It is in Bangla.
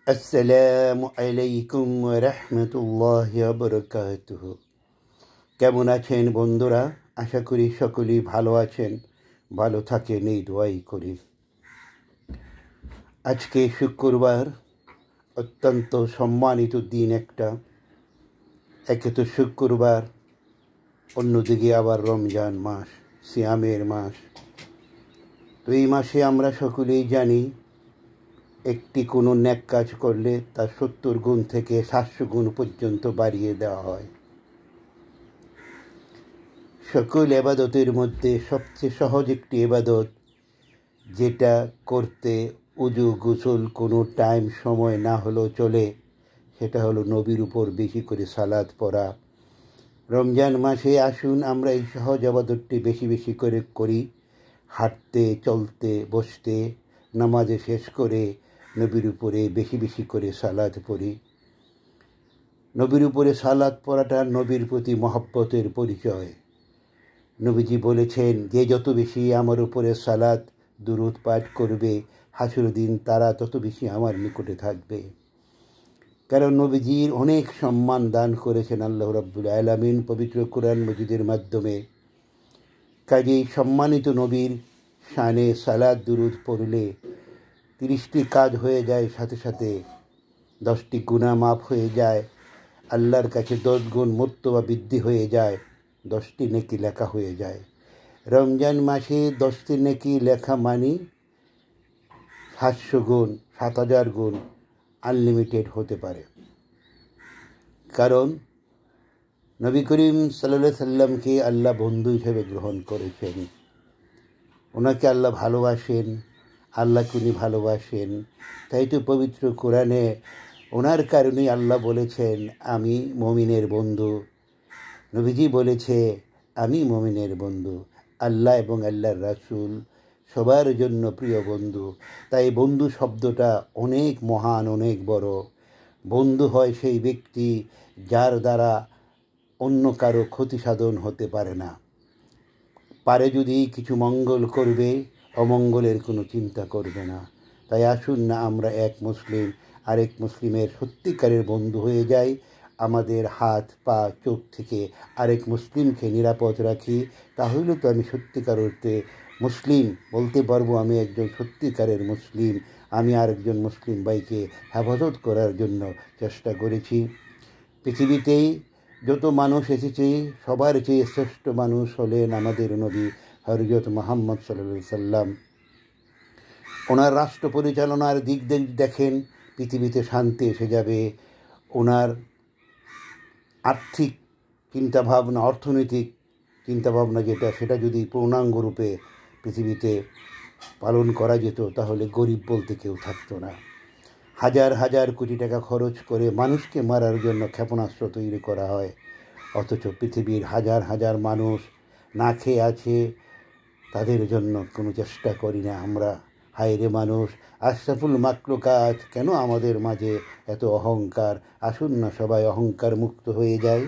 আসসালামু আলাইকুম রহমতুল্লাহি ওয়া বারাকাতুহু। কেমন আছেন বন্ধুরা? আশা করি সকলেই ভালো আছেন, ভালো থাকেন এই দোয়াই করি। আজকে শুক্রবার, অত্যন্ত সম্মানিত দিন একটা। একে তো শুক্রবার, অন্যদিকে আবার রমজান মাস, সিয়ামের মাস। তো এই মাসে আমরা সকলেই জানি একটি কোনো ন্যাক কাজ করলে তার 70 গুণ থেকে 700 গুণ পর্যন্ত বাড়িয়ে দেওয়া হয়। সকল এবাদতের মধ্যে সবচেয়ে সহজ একটি এবাদত, যেটা করতে উজু গোসল কোনো টাইম সময় না হলেও চলে, সেটা হলো নবীর উপর বেশি করে সালাত পড়া। রমজান মাসে আসুন আমরা এই সহজ এবাদতটি বেশি বেশি করে করি। হাঁটতে, চলতে, বসতে, নামাজে শেষ করে নবীর উপরে বেশি বেশি করে সালাত পড়ি। নবীর উপরে সালাত পড়াটা নবীর প্রতি মহব্বতের পরিচয়। নবীজি বলেছেন, যে যত বেশি আমার উপরে সালাত দুরূদ পাঠ করবে, হাসরের দিন তারা তত বেশি আমার নিকটে থাকবে। কারণ নবীজির অনেক সম্মান দান করেছেন আল্লাহ রাব্বুল আলামিন পবিত্র কোরআন মজিদের মাধ্যমে। কাজেই সম্মানিত নবীর শানে সালাত দুরূদ পড়লে 30টি কাজ হয়ে যায়, সাথে সাথে 10টি গুনাহ মাফ হয়ে যায়, আল্লাহর কাছে 10 গুণ মর্তবা বৃদ্ধি হয়ে যায়, 10টি নেকি লেখা হয়ে যায়। রমজান মাসে 10টি নেকি লেখা মানে 700 গুণ, 7000 গুণ আনলিমিটেড হতে পারে। কারণ নবী করিম সাল্লাল্লাহু আলাইহি সাল্লামকে আল্লাহ বন্ধু হিসেবে গ্রহণ করেছেন। ওনাকে আল্লাহ ভালোবাসেন, আল্লাহকে উনি ভালোবাসেন। তাই তো পবিত্র কোরআনে ওনার কারণেই আল্লাহ বলেছেন, আমি মুমিনের বন্ধু। নবীজি বলেছে, আমি মুমিনের বন্ধু। আল্লাহ এবং আল্লাহর রাসূল সবার জন্য প্রিয় বন্ধু। তাই বন্ধু শব্দটা অনেক মহান, অনেক বড়। বন্ধু হয় সেই ব্যক্তি যার দ্বারা অন্য কারো ক্ষতি সাধন হতে পারে না। পারে যদি কিছু মঙ্গল করবে, অমঙ্গলের কোনো চিন্তা করবে না। তাই আসুন না আমরা এক মুসলিম আরেক মুসলিমের সত্যিকারের বন্ধু হয়ে যাই। আমাদের হাত পা চোখ থেকে আরেক মুসলিমকে নিরাপদ রাখি। তাহলে তো আমি সত্যিকার অর্থে মুসলিম বলতে পারবো, আমি একজন সত্যিকারের মুসলিম। আমি আরেকজন মুসলিম ভাইকে হেফাজত করার জন্য চেষ্টা করেছি। পৃথিবীতেই যত মানুষ এসেছে, সবার চেয়ে শ্রেষ্ঠ মানুষ হলেন আমাদের নবী হযরত মুহাম্মদ সাল্লাল্লাহু আলাইহি সাল্লাম। ওনার রাষ্ট্র পরিচালনার দিক দেখেন, পৃথিবীতে শান্তি এসে যাবে। ওনার আর্থিক চিন্তাভাবনা, অর্থনৈতিক চিন্তাভাবনা সেটা যদি পূর্ণাঙ্গ রূপে পৃথিবীতে পালন করা যেত, তাহলে গরিব বলতে কেউ থাকতো না। হাজার হাজার কোটি টাকা খরচ করে মানুষকে মারার জন্য ক্ষেপণাস্ত্র তৈরি করা হয়, অথচ পৃথিবীর হাজার হাজার মানুষ না খেয়ে আছে, তাদের জন্য কোনো চেষ্টা করি না আমরা। হায় রে মানুষ, আশরাফুল মাখলুকাত, কেন আমাদের মাঝে এত অহংকার? আসুন না সবাই অহংকার মুক্ত হয়ে যায়।